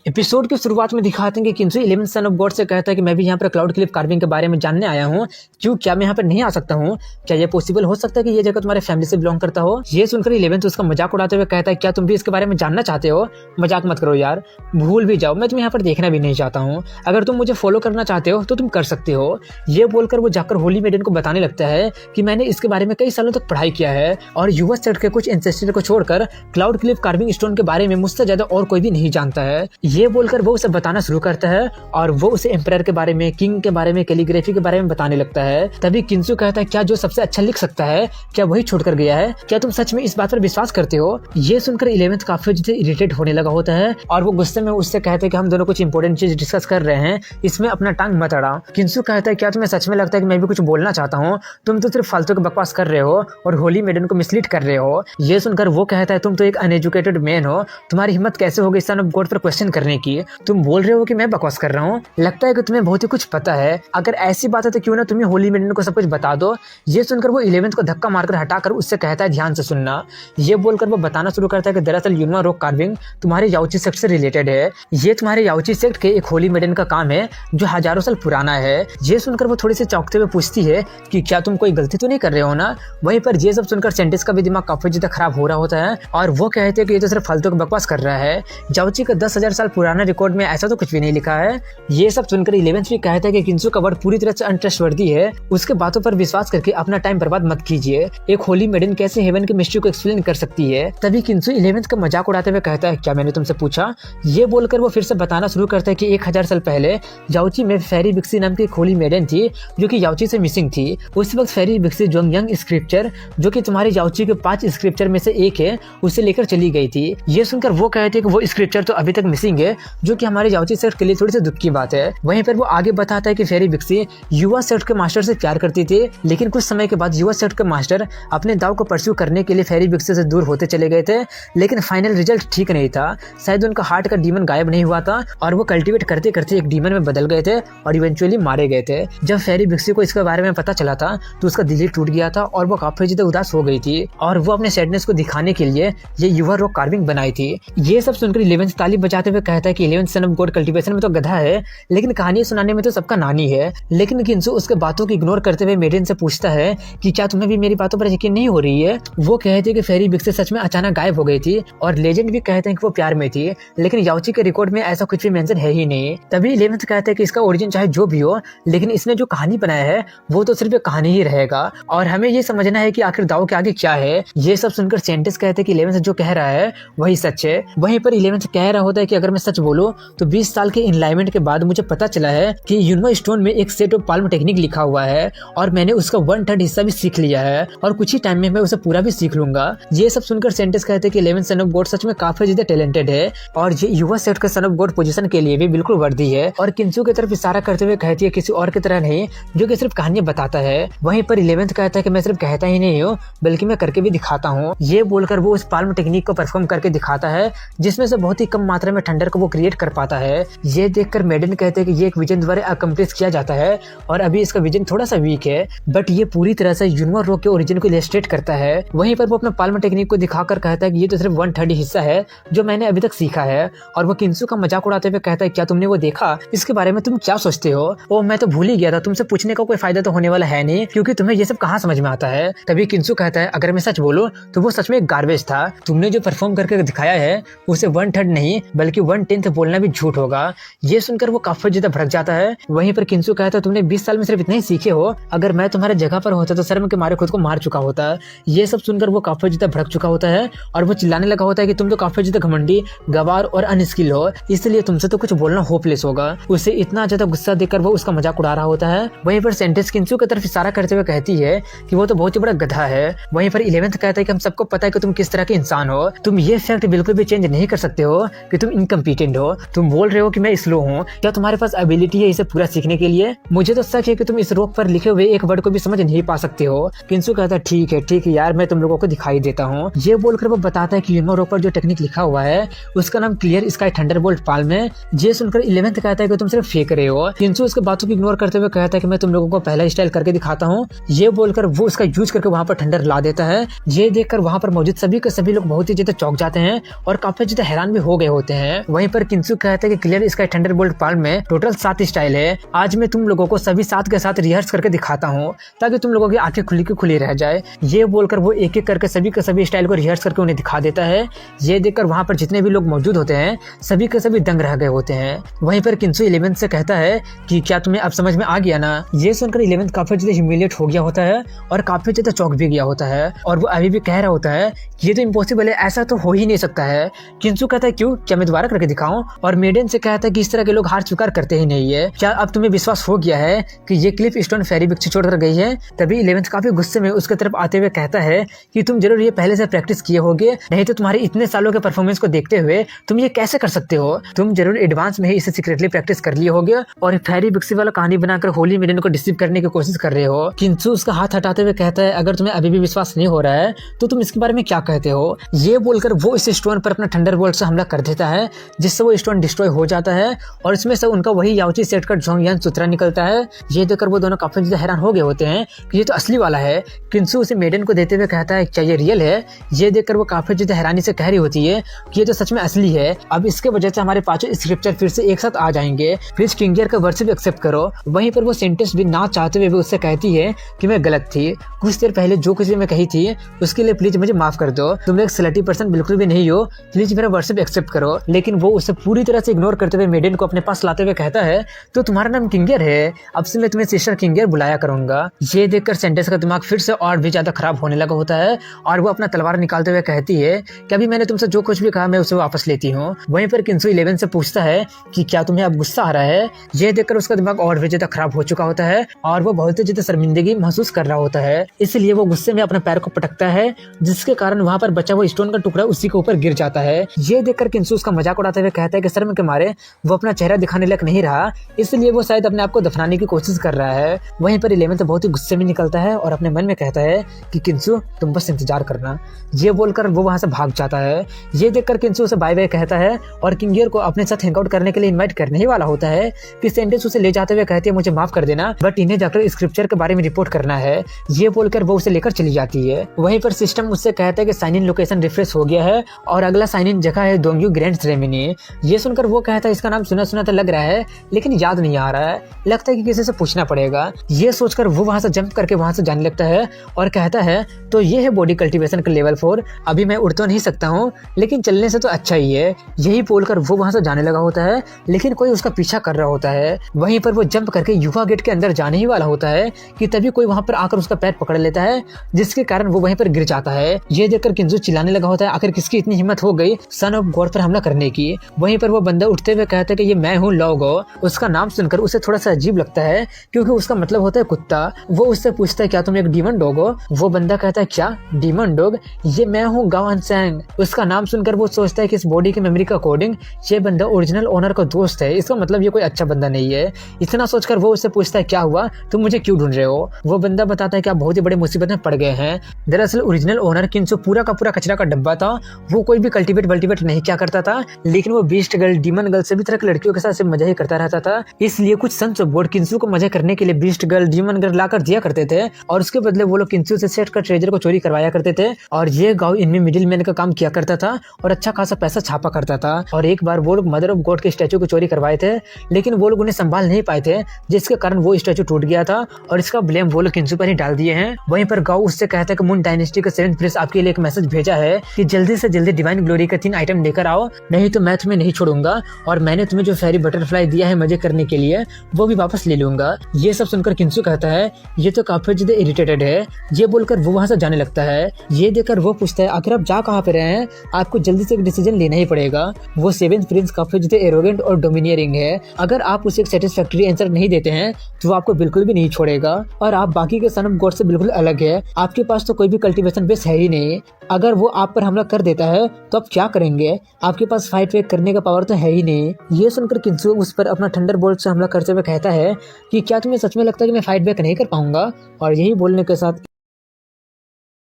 S1: एपिसोड की शुरुआत में दिखाते हैं कि किंसु 11th सन ऑफ गॉड से कहता है कि मैं भी यहाँ पर क्लाउड क्लिफ कार्विंग के बारे में जानने आया हूँ, क्यों क्या मैं यहाँ पर नहीं आ सकता हूँ, क्या ये पॉसिबल हो सकता है कि ये जगह तुम्हारे फैमिली से बिलोंग करता हो। ये सुनकर 11th उसका मजाक उड़ाते हुए कहता है क्या तुम भी इसके बारे में जानना चाहते हो, मजाक मत करो यार, भूल भी जाओ, मैं तुम्हें यहाँ पर देखना भी नहीं चाहता हूँ, अगर तुम मुझे फॉलो करना चाहते हो तो तुम कर सकते हो। ये बोलकर वो जाकर होली मेडन को बताने लगता है कि मैंने इसके बारे में कई सालों तक पढ़ाई किया है और युवा सेक्ट के कुछ एंसेस्टर को छोड़कर क्लाउड क्लिफ कार्विंग स्टोन के बारे में मुझसे ज्यादा और कोई भी नहीं जानता है। ये बोलकर वो उसे बताना शुरू करता है और वो उसे एम्परर के बारे में, किंग के बारे में, कैलीग्राफी के बारे में बताने लगता है। तभी किंसु कहता है क्या जो सबसे अच्छा लिख सकता है क्या वही छोड़ कर गया है? क्या तुम सच में इस बात पर विश्वास करते हो? ये सुनकर 11th काफी ज्यादा इरिटेट होने लगा होता है और वो गुस्से में उससे कहते हैं कि हम दोनों कुछ इंपॉर्टेंट चीज डिस्कस कर रहे हैं, इसमें अपना टांग मत अड़ा। किंसु कहता है क्या तुम्हें सच में लगता है कि मैं भी कुछ बोलना चाहता हूँ? तुम तो सिर्फ फालतू की बकवास कर रहे हो और होली मेडन को मिसलीड कर रहे हो। ये सुनकर वो कहता है तुम तो एक अनएजुकेटेड मैन हो, तुम्हारी हिम्मत कैसे होगी सन ऑफ गॉड पर क्वेश्चन करने की? तुम बोल रहे हो कि मैं बकवास कर रहा हूँ? लगता है कि तुम्हें बहुत ही कुछ पता है। अगर ऐसी बात है तो क्यों ना तुम्हें होली मेडन को सब कुछ बता दो। ये सुनकर वो 11th को धक्का मारकर हटाकर उससे कहता है ध्यान से सुनना। ये बोलकर वो बताना शुरू करता है कि दरअसल यूनवा रॉक कार्विंग तुम्हारे याओची सेक्ट से रिलेटेड है। ये तुम्हारे याओची सेक्ट के एक होली मेडन का काम है जो हजारों साल पुराना है। ये सुनकर वो थोड़ी सी चौंकते हुए पूछती है कि क्या तुम कोई गलती तो नहीं कर रहे हो ना? वहीं पर ये सब सुनकर सेंटिस का भी दिमाग काफी ज्यादा खराब हो रहा होता है और वो कहते हैं कि ये तो सिर्फ फालतू की बकवास कर रहा है। याओची का 10,000 साल पुराना रिकॉर्ड में ऐसा तो कुछ भी नहीं लिखा है। ये सब सुनकर 11th भी कहता है कि किंसु का वर्ड पूरी तरह से अनट्रस्टवर्दी है, उसके बातों पर विश्वास करके अपना टाइम बर्बाद मत कीजिए। एक होली मेडन कैसे हेवन की मिस्ट्री को एक्सप्लेन कर सकती है? तभी किंसु 11th का मजाक उड़ाते हुए कहता है क्या मैंने तुमसे पूछा? ये बोलकर वो फिर से बताना शुरू करता है कि 1000 साल पहले याओची में फेरी बिक्सी नाम की एक होली मेडन थी जो कि याओची से मिसिंग थी। उस वक्त फेरी बिक्सी जोंगयांग स्क्रिप्चर जो कि तुम्हारे याओची के 5 स्क्रिप्चर में से एक है उसे लेकर चली गई थी। ये सुनकर वो कहते हैं कि वो स्क्रिप्चर तो अभी तक मिसिंग है जो कि हमारे याओची सेक्ट के लिए थोड़ी सी दुख की बात है। वहीं पर वो आगे बताता है कि फेरी बिक्सी युवा सेक्ट के मास्टर से प्यार करती थी, लेकिन कुछ समय के बाद युवा सेक्ट के मास्टर अपने दाव को परस्यू करने के लिए फेरी बिक्सी से दूर होते चले गए थे, लेकिन फाइनल रिजल्ट ठीक नहीं था। शायद उनका हार्ट का डीमन गायब नहीं हुआ था और वो कल्टीवेट करते करते एक डीमन में बदल गए थे और इवेंचुअली मारे गए थे। जब फेरी बिक्सी को इसके बारे में पता चला था तो उसका दिल ही टूट गया था और वो काफी ज्यादा उदास हो गई थी और वो अपने सैडनेस को दिखाने के लिए ये युवा रॉक कार्विंग बनाई थी। ये सब सुनकर 11th ताली बजाते हुए कहता है कि 11th sun of God cultivation में तो गधा है, लेकिन कहानी सुनाने में तो सबका नानी है। लेकिन किंसु उसके बातों को इग्नोर करते हुए मेडन से पूछता है कि क्या तुम्हें भी मेरी बातों पर यकीन नहीं हो रही है? वो कहते हैं कि फेरी बिक्सी सच में अचानक गायब हो गई थी और लेजेंड भी कहते हैं कि वो प्यार में थी, लेकिन याओची के रिकॉर्ड में ऐसा कुछ भी मेंशन है ही नहीं। तभी 11th कहते हैं कि इसका ओरिजिन चाहे जो भी हो, लेकिन इसने जो कहानी बनाया है वो तो सिर्फ एक कहानी ही रहेगा और हमें ये समझना है कि आखिर दाव के आगे क्या है। ये सब सुनकर सेंटिस कहते हैं कि 11th जो कह रहा है वही सच है। वहीं पर 11th कह रहा होता है कि अगर मैं सच बोलूं तो 20 साल के इनलाइनमेंट के बाद मुझे पता चला है कि यूनवा स्टोन में एक सेट ऑफ पाल्म टेक्निक लिखा हुआ है और मैंने उसका 1/3 हिस्सा भी सीख लिया है और कुछ ही टाइम में मैं उसे पूरा भी सीख लूंगा। ये सब सुनकर सेंटिस कहते हैं कि 11th सन ऑफ गॉड सच में काफी ज्यादा टैलेंटेड है और ये युवा सेट के सन ऑफ गॉड पोजीशन के लिए भी बिल्कुल वर्दी है। और किंसु की तरफ इशारा करते हुए कहती है किसी और की तरह नहीं जो कि सिर्फ कहानियां बताता है। वहीं पर 11th कहता है कि मैं सिर्फ कहता ही नहीं हूँ बल्कि मैं करके भी दिखाता हूँ। ये बोलकर वो उस पाल्म टेक्निक को परफॉर्म करके दिखाता है जिसमें से बहुत ही कम मात्रा में थंडर को वो क्रिएट कर पाता है। ये देखकर मेडन कहते हैं कि ये एक विजन द्वारा अकम्प्लिश किया जाता है और अभी इसका विजन थोड़ा सा वीक है, बट ये पूरी तरह से यूनवा रॉक के ओरिजिन को इलस्ट्रेट करता है। वहीं पर वो अपना पाल्म टेक्निक को दिखाकर कहता है कि ये तो सिर्फ 1/3 हिस्सा है जो मैंने अभी तक सीखा है। और वो किंसु का मजाक उड़ाते हुए कहता है क्या तुमने वो देखा? इसके बारे में तुम क्या सोचते हो? ओ मैं तो भूल ही गया था, तुमसे पूछने का कोई फायदा तो होने वाला है नहीं क्योंकि तुम्हें ये सब कहाँ समझ में आता है। तभी किंसु कहता है अगर मैं सच बोलूं तो वो सच में गार्बेज था। तुमने जो परफॉर्म करके दिखाया है उसे 1/3 नहीं बल्कि 1/10 बोलना भी झूठ होगा। ये सुनकर वो काफी ज्यादा भड़क जाता है। वहीं पर किंसु कहता है तुमने 20 साल में सिर्फ इतना ही सीखे हो, अगर मैं तुम्हारे जगह पर होता तो शर्म के मारे खुद को मार चुका होता। ये सब सुनकर वो काफी ज्यादा भड़क चुका होता है और वो चिल्लाने लगा होता है कि तुम तो काफी ज्यादा घमंडी, गवार और अनस्किल हो, इसलिए तुमसे तो कुछ बोलना होपलेस होगा। उसे इतना ज्यादा गुस्सा देकर वो उसका मजाक उड़ा रहा होता है। वहीं पर सेंटिस किंसु की तरफ इशारा करते हुए कहती है कि वो तो बहुत ही बड़ा गधा है। वहीं पर 11th कहता है कि हम सबको पता है कि तुम किस तरह के इंसान हो, तुम ये फैक्ट बिल्कुल भी चेंज नहीं कर सकते हो कि तुम इनकम्पिटेंट हो। तुम बोल रहे हो कि मैं स्लो हूँ, क्या तुम्हारे पास एबिलिटी है इसे पूरा सीखने के लिए? मुझे तो सच है कि तुम इस रोक पर लिखे हुए एक वर्ड को भी समझ नहीं पा सकते हो। किंसु कहता है ठीक है यार, मैं तुम लोगों को दिखाई देता हूँ। ये बोलकर वो बताता है कि यूनवा रॉक पर जो टेक्निक लिखा हुआ है उसका नाम क्लियर स्काई थंडरबोल्ट पाल्म है। ये सुनकर 11th कहता है कि तुम सिर्फ फेंक रहे हो। किंसु उसके बातों को इग्नोर करते हुए कहता है कि मैं तुम लोगों को पहला स्टाइल करके दिखाता हूँ। ये बोलकर वो उसका यूज करके वहाँ पर थंडर ला देता है। ये देखकर वहाँ पर मौजूद सभी के सभी लोग बहुत ही ज्यादा चौंक जाते हैं और काफी ज्यादा हैरान भी हो गए होते हैं। वहीं पर किंसु कहता है कि क्लियर स्काई थंडरबोल्ट पाल्म में टोटल 7 स्टाइल है। आज मैं तुम लोगों को सभी 7 के साथ रिहर्स करके दिखाता हूँ ताकि तुम लोगों की आंखें खुली की खुली रह जाए। ये बोलकर वो एक एक करके सभी के सभी स्टाइल को रिहर्स करके उन्हें दिखा देता है। ये देखकर वहाँ पर जितने भी लोग मौजूद होते हैं सभी के सभी दंग रह गए होते हैं। वहीं पर किंसु 11th से कहता है कि क्या तुम्हें अब समझ में आ गया ना? ये सुनकर 11th काफी ज्यादा ह्यूमिलिएट हो गया होता है और काफी ज्यादा चौंक भी गया होता है और वो अभी भी कह रहा होता है कि ये तो इम्पॉसिबल है, ऐसा तो हो ही नहीं सकता है। किंसु कहता है क्यों, क्या मैं दोबारा कर करके दिखाऊं। और मेडेन से कहता है कि इस तरह के लोग हार स्वीकार करते ही नहीं है। क्या अब तुम्हें विश्वास हो गया है कि ये क्लिफ स्टोन फेरी वृक्ष छोड़कर गई है? तभी 11th काफी गुस्से में उसके तरफ आते हुए कहता है कि तुम जरूर ये पहले से प्रैक्टिस किए होगे, नहीं तो तुम्हारे इतने सालों के परफॉर्मेंस को देखते हुए तुम ये कैसे कर सकते हो? तुम जरूर एडवांस में ही इसे सीक्रेटली प्रैक्टिस कर लिए होगे और फेरी वृक्ष वाला कहानी बनाकर होली मेडेन को डिसीव करने की कोशिश कर रहे हो। किंसु उसका हाथ हटाते हुए कहता है अगर तुम्हें अभी भी विश्वास नहीं हो रहा है तो तुम इसके बारे में क्या कहते हो? ये बोलकर वो इस स्टोन पर अपना थंडरबोल्ट से हमला कर देता है, जिससे वो स्टोन डिस्ट्रॉय हो जाता है और इसमें से उनका वही याओची सेट का जोंगयान सूत्रा निकलता है। ये देखकर वो दोनों काफी ज्यादा हैरान हो गए होते हैं कि ये तो असली वाला है। किंसु उसे मेडेन को देते हुए कहता है क्या ये रियल है? ये देखकर वो काफी ज्यादा हैरानी से कह रही होती है कि ये तो सच में असली है। अब इसके वजह से हमारे पांचों स्क्रिप्चर फिर से एक साथ आ जाएंगे, प्लीज किंग ईयर का वर्शिप एक्सेप्ट करो। वहीं पर वो सेंटेंस भी ना चाहते हुए भी उससे कहती है कि मैं गलत थी, कुछ देर पहले जो कुछ भी मैं कही थी उसके लिए प्लीज मुझे माफ कर दो। तुम एक स्लटी पर्सन बिल्कुल भी नहीं हो, प्लीज मेरा वर्शिप एक्सेप्ट करो। लेकिन वो उसे पूरी तरह से इग्नोर करते हुए मेडेन को अपने पास लाते हुए कहता है तो तुम्हारा नाम किंग ईयर है, अब से मैं तुम्हें सिस्टर किंग ईयर बुलाया करूंगा। ये देखकर सेंटेंस का दिमाग फिर से और भी ज्यादा खराब होने लगा होता है और वो अपना तलवार निकालते हुए कहती है कि अभी मैंने तुमसे जो कुछ भी कहा मैं उसे वापस लेती हूँ। वहीं पर किंसु 11 से पूछता है कि क्या तुम्हें अब गुस्सा आ रहा है? ये देखकर उसका दिमाग और भी ज्यादा खराब हो चुका होता है और वो बहुत ही ज्यादा शर्मिंदगी महसूस कर रहा होता है, इसलिए वो गुस्से में अपने पैर को पटकता है, जिसके कारण वहां पर बचा हुआ स्टोन का टुकड़ा उसी के ऊपर गिर जाता है। ये देखकर किंसु उसका मजाक उड़ाते हुए कहता है कि शर्म के मारे वो अपना चेहरा दिखाने लायक नहीं रहा, इसलिए वो शायद अपने आप को दफनाने की कोशिश कर रहा है। वहीं पर 11 बहुत ही गुस्से में निकलता है और अपने मन में कहता है कि किंसु तुम बस इंतजार करना। ये बोलकर वो वहां से भाग जाता है। ये देखकर किंसु उसे बाय बाय कहता है और किंग ईयर को अपने साथ हैंगआउट करने के लिए इनवाइट करने ही वाला होता है कि सेंटेंस उसे ले जाते हुए कहती है मुझे माफ कर देना, बट इन्हें जाकर स्क्रिप्चर के बारे में रिपोर्ट करना है। ये बोलकर वो उसे लेकर चली जाती है। वहीं पर सिस्टम उससे कहता है कि साइन इन लोकेशन रिफ्रेश हो गया है और अगला साइन इन जगह है दोंगयू ग्रैंड सेरेमनी। ये सुनकर वो कहता है इसका नाम सुना सुना तो लग रहा है लेकिन याद नहीं आ रहा है, लगता है कि किसी से पूछना पड़ेगा। ये सोचकर वो वहां से जंप करके वहां से जाने लगता है और कहता है तो ये है बॉडी कल्टीवेशन का लेवल 4, अभी मैं उड़ तो नहीं सकता हूँ लेकिन चलने से तो अच्छा ही है। यही बोलकर वो वहां से जाने लगा होता है लेकिन कोई उसका पीछा कर रहा होता है। वहीं पर वो जंप करके युवा गेट के अंदर जाने ही वाला होता है कि तभी कोई वहां पर आकर उसका पैर पकड़ लेता है, जिसके कारण वो वहीं पर गिर जाता है। ये देखकर किंसु चिल्लाने लगा होता है आखिर किसकी इतनी हिम्मत हो गई सन ऑफ गॉड पर हमला करने की। वहीं पर वो बंदा उठते हुए कहता है कि ये मैं हूँ लॉगो। उसका नाम सुनकर उसे थोड़ा सा अजीब लगता है क्योंकि उसका मतलब होता है कुत्ता। वो उससे पूछता है क्या तुम एक डीमन डॉग हो? वो बंदा कहता है क्या डीमन डॉग? ये मैं हूँ गावन सैंग। उसका नाम सुनकर वो सोचता है कि इस बॉडी की मेमोरी के अकॉर्डिंग ये बंदा ओरिजिनल ओनर का दोस्त है, इसका मतलब ये कोई अच्छा बंदा नहीं है। इतना सोचकर वो उससे पूछता है क्या हुआ, तुम मुझे क्यों ढूंढ रहे हो? वो बंदा बताता है कि आप बहुत ही बड़े मुसीबत में पड़ गए हैं। दरअसल ओरिजिनल ओनर किंसु पूरा का पूरा कचरा का डब्बा था, वो कोई भी कल्टीवेट वल्टीवेट नहीं क्या करता था, लेकिन वो बीस्ट गर्ल डीमन गर्ल सभी तरह की लड़कियों के साथ सिर्फ मजा ही करता रहता था। इसलिए कुछ सन्स ऑफ गॉड किंसु को मजा करने के लिए बीस्ट गर्ल डीमन गर्ल लाकर दिया करते थे और उसके बदले वो लोग किंसु से सेट का ट्रेजर को चोरी करवाया करते थे और ये गांव इनमें मिडिल मैन का काम किया करता था और अच्छा खासा पैसा छापा करता था। और एक बार वो लोग मदर ऑफ गॉड के स्टैचू को चोरी करवाए थे लेकिन वो लोग उन्हें संभाल नहीं पाए थे, जिसके कारण वो स्टैचू टूट गया था और इसका ब्लेम वो लोग किंसु पर ही डाल दिए हैं। वहीं पर गांव उससे कहता है कि मून डायनेस्टी का 7th प्रिंस आपके लिए एक मैसेज भेजा है कि जल्दी से जल्दी डिवाइन ग्लोरी के 3 आइटम लेकर आओ, नहीं तो मैं तुम्हें नहीं छोड़ूंगा और मैंने तुम्हें जो फेरी बटरफ्लाई दिया है मजे करने के लिए वो भी वापस ले लूंगा। ये सब सुनकर किंसु कहता है ये तो काफी ज्यादा इरिटेटेड है। ये बोलकर वो वहां से जाने लगता है। ये देखकर वो पूछता है आखिर आप जा कहाँ पे रहे हैं, आपको जल्दी से एक डिसीजन लेना ही पड़ेगा। वो 7th प्रिंस काफी ज्यादा एरोगेंट और डोमिनियरिंग है, अगर आप उसे एक सेटिस्फैक्टरी आंसर नहीं देते हैं तो वो आपको बिल्कुल भी नहीं छोड़ेगा और आप बाकी के सन ऑफ गॉड से बिल्कुल अलग है, आपके पास तो कोई भी कल्टीवेशन बेस है ही नहीं। अगर वो आप पर हमला कर देता है तो आप क्या करेंगे, आपके पास फाइट वेट करने का पावर तो है ही नहीं। ये सुनकर किंसु उस पर अपना थंडरबोल्ट से हमला करते हुए कहता है कि क्या तुम्हें सच में लगता है कि मैं फाइट बैक नहीं कर पाऊंगा? और यही बोलने के साथ